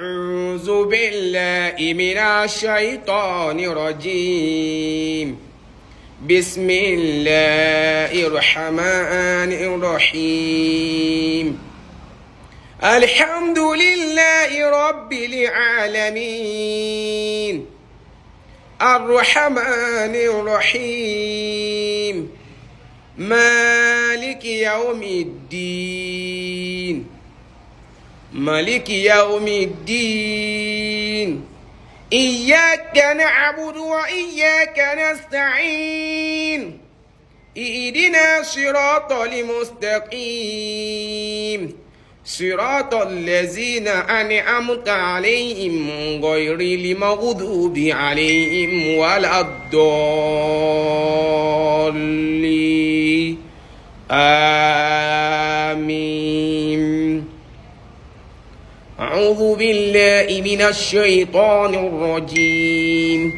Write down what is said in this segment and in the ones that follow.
أعوذ بالله من الشيطان الرجيم. بسم الله الرحمن الرحيم. الحمد لله رب العالمين الرحمن الرحيم مالك يوم الدين مالك يوم الدين. إياك نعبد وإياك نستعين. اهدنا صراط المستقيم صراط الذين أنعمت عليهم غير المغضوب عليهم ولا الضالين آمين. أعوذ بالله من الشيطان الرجيم.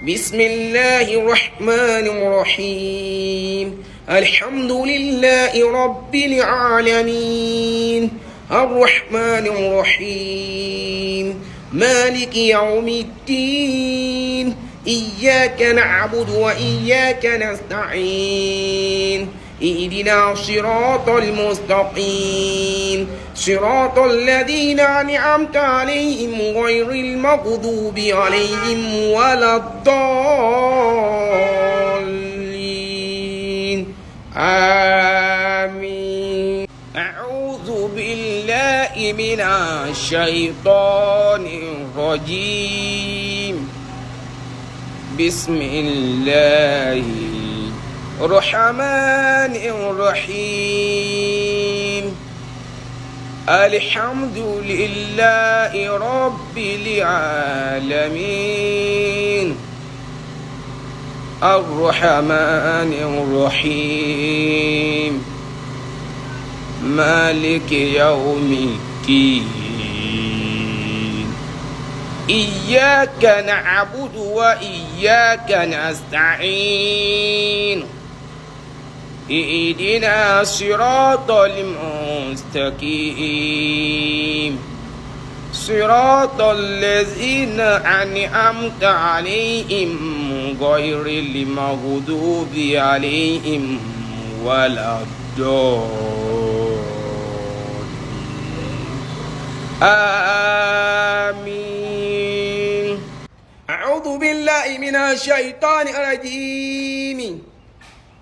بسم الله الرحمن الرحيم. الحمد لله رب العالمين الرحمن الرحيم مالك يوم الدين. إياك نعبد وإياك نستعين. اهدنا صراط المستقيم صراط الذين أنعمت عليهم غير المغضوب عليهم ولا الضالين آمين. أعوذ بالله من الشيطان الرجيم. بسم الله الرحمن الرحيم. الحمد لله رب العالمين الرحمن الرحيم مالك يوم الدين. إياك نعبد وإياك نستعين. اهدنا صراط المستقيم صراط الذين أنعمت عليهم غير المغضوب عليهم ولا الضالين آمين. أعوذ بالله من الشيطان الرجيم.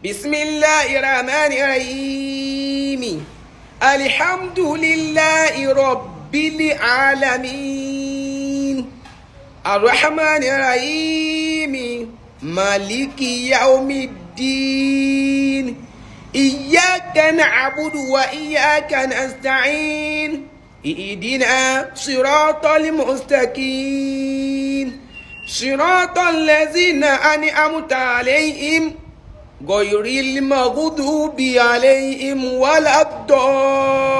بسم الله الرحمن الرحيم. الحمد لله رب العالمين الرحمن الرحيم مالك يوم الدين. إياك نعبد وإياك نستعين. اهدنا صراط المستقيم صراط الذين أنعمت عليهم غير المغضوب عليهم ولا الضالين